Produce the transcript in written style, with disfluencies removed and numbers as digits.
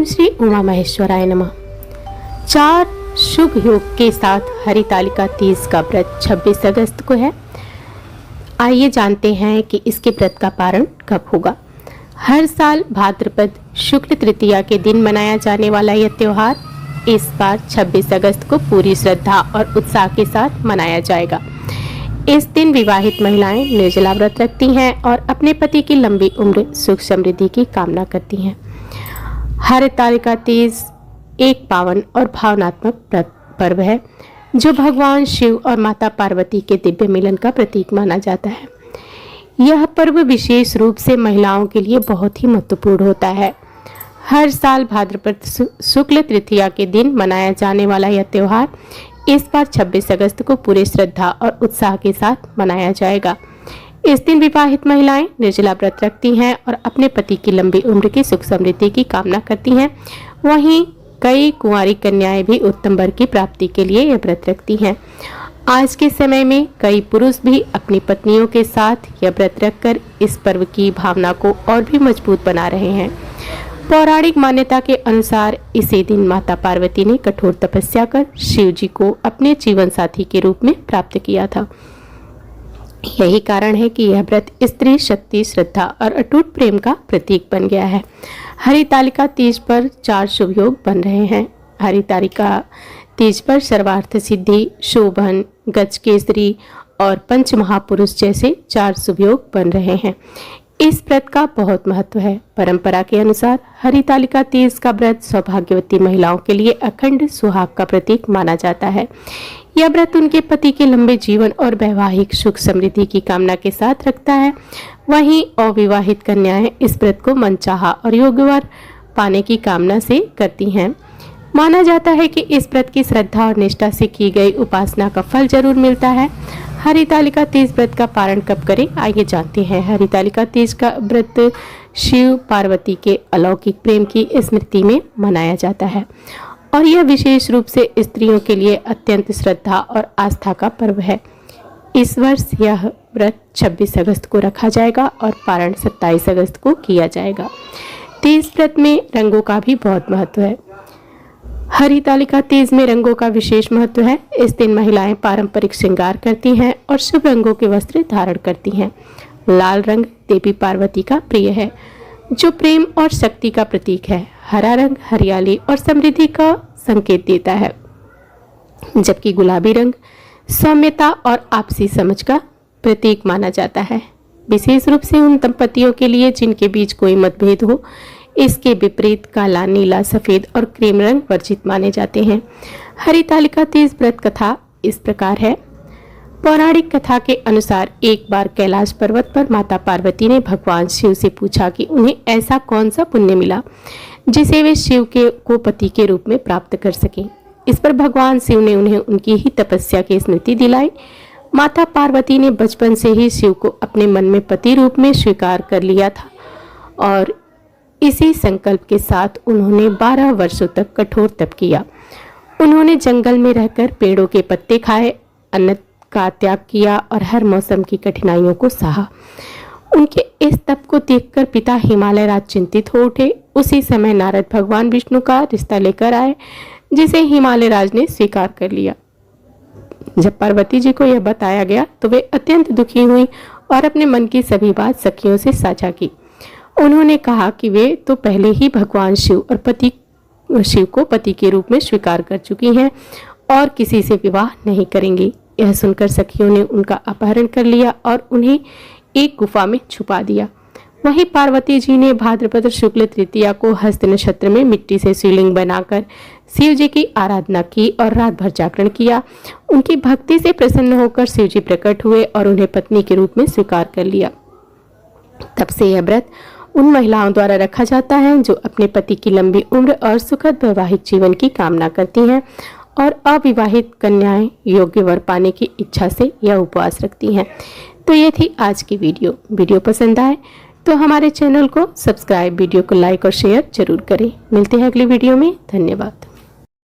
श्री उमा महेश्वराय नमः। 4 शुभ योग के साथ हरितालिका तीज का व्रत 26 अगस्त को है। आइए जानते हैं कि इसके व्रत का पारण कब होगा। हर साल भाद्रपद शुक्ल तृतीया के दिन मनाया जाने वाला यह त्योहार इस बार 26 अगस्त को पूरी श्रद्धा और उत्साह के साथ मनाया जाएगा। इस दिन विवाहित महिलाएं निर्जला व्रत रखती हैं और अपने पति की लंबी उम्र सुख समृद्धि की कामना करती हैं। हरितालिका तीज एक पावन और भावनात्मक पर्व है जो भगवान शिव और माता पार्वती के दिव्य मिलन का प्रतीक माना जाता है। यह पर्व विशेष रूप से महिलाओं के लिए बहुत ही महत्वपूर्ण होता है। हर साल भाद्रपद शुक्ल तृतीया के दिन मनाया जाने वाला यह त्योहार इस बार 26 अगस्त को पूरे श्रद्धा और उत्साह के साथ मनाया जाएगा। इस दिन विवाहित महिलाएं निर्जला व्रत रखती हैं और अपने पति की लंबी उम्र की सुख समृद्धि की कामना करती हैं। वहीं कई कुंवारी कन्याएं भी उत्तम वर की प्राप्ति के लिए यह व्रत रखती हैं। आज के समय में कई पुरुष भी अपनी पत्नियों के साथ यह व्रत रखकर इस पर्व की भावना को और भी मजबूत बना रहे हैं। पौराणिक मान्यता के अनुसार इसी दिन माता पार्वती ने कठोर तपस्या कर शिव जी को अपने जीवन साथी के रूप में प्राप्त किया था। यही कारण है कि यह व्रत स्त्री शक्ति, श्रद्धा और अटूट प्रेम का प्रतीक बन गया है। हरितालिका तीज पर 4 शुभ योग बन रहे हैं। हरितालिका तीज पर सर्वार्थ सिद्धि, शोभन, गजकेसरी और पंच महापुरुष जैसे 4 शुभ योग बन रहे हैं। इस व्रत का बहुत महत्व है। परंपरा के अनुसार हरितालिका तीज का व्रत सौभाग्यवती महिलाओं के लिए अखंड सुहाग का प्रतीक माना जाता है। यह व्रत उनके पति के लंबे जीवन और वैवाहिक सुख समृद्धि की कामना के साथ रखता है। वहीं अविवाहित कन्याएं इस व्रत को मनचाहा और योग्य वर पाने की कामना से करती हैं। माना जाता है कि इस व्रत की श्रद्धा और निष्ठा से की गई उपासना का फल जरूर मिलता है। हरितालिका तीज व्रत का पारण कब करें, आइए जानते हैं। हरितालिका तीज का व्रत शिव पार्वती के अलौकिक प्रेम की स्मृति में मनाया जाता है और यह विशेष रूप से स्त्रियों के लिए अत्यंत श्रद्धा और आस्था का पर्व है। इस वर्ष यह व्रत 26 अगस्त को रखा जाएगा और पारण 27 अगस्त को किया जाएगा। तीज व्रत में रंगों का भी बहुत महत्व है। हरितालिका तीज में रंगों का विशेष महत्व है। इस दिन महिलाएं पारंपरिक श्रृंगार करती हैं और शुभ रंगों के वस्त्र धारण करती हैं। लाल रंग देवी पार्वती का प्रिय है जो प्रेम और शक्ति का प्रतीक है। हरा रंग हरियाली और समृद्धि का संकेत देता है, जबकि गुलाबी रंग सौम्यता और आपसी समझ का प्रतीक माना जाता है, विशेष रूप से उन दंपतियों के लिए जिनके बीच कोई मतभेद हो। इसके विपरीत काला, नीला, सफेद और क्रीम रंग वर्जित माने जाते हैं। हरितालिका तीज व्रत कथा इस प्रकार है। पौराणिक कथा के अनुसार एक बार कैलाश पर्वत पर माता पार्वती ने भगवान शिव से पूछा कि उन्हें ऐसा कौन सा पुण्य मिला जिसे वे शिव को पति के रूप में प्राप्त कर सकें। इस पर भगवान शिव ने उन्हें उनकी ही तपस्या की स्मृति दिलाई। माता पार्वती ने बचपन से ही शिव को अपने मन में पति रूप में स्वीकार कर लिया था और इसी संकल्प के साथ उन्होंने 12 वर्षों तक कठोर तप किया। उन्होंने जंगल में रहकर पेड़ों के पत्ते खाए, अन्न का त्याग किया और हर मौसम की कठिनाइयों को सहा। उनके इस तप को देखकर पिता हिमालय राज चिंतित हो उठे। उसी समय नारद भगवान विष्णु का रिश्ता लेकर आए जिसे हिमालय राज ने स्वीकार कर लिया। जब पार्वती जी को यह बताया गया तो वे अत्यंत दुखी हुई और अपने मन की सभी बात सखियों से साझा की। उन्होंने कहा कि वे तो पहले ही भगवान शिव को पति के रूप में स्वीकार कर चुकी हैं और किसी से विवाह नहीं करेंगी। यह सुनकर सखियों ने उनका अपहरण कर लिया और उन्हें एक गुफा में छुपा दिया। वहीं पार्वती जी ने भाद्रपद शुक्ल तृतीया को हस्त नक्षत्र में मिट्टी से शिवलिंग बनाकर शिव जी की आराधना की और रात भर जागरण किया। उनकी भक्ति से प्रसन्न होकर शिव जी प्रकट हुए और उन्हें पत्नी के रूप में स्वीकार कर लिया। तब से यह व्रत उन महिलाओं द्वारा रखा जाता है जो अपने पति की लंबी उम्र और सुखद वैवाहिक जीवन की कामना करती हैं और अविवाहित कन्याएं योग्य वर पाने की इच्छा से यह उपवास रखती हैं। तो ये थी आज की वीडियो पसंद आए तो हमारे चैनल को सब्सक्राइब, वीडियो को लाइक और शेयर जरूर करें। मिलते हैं अगली वीडियो में। धन्यवाद।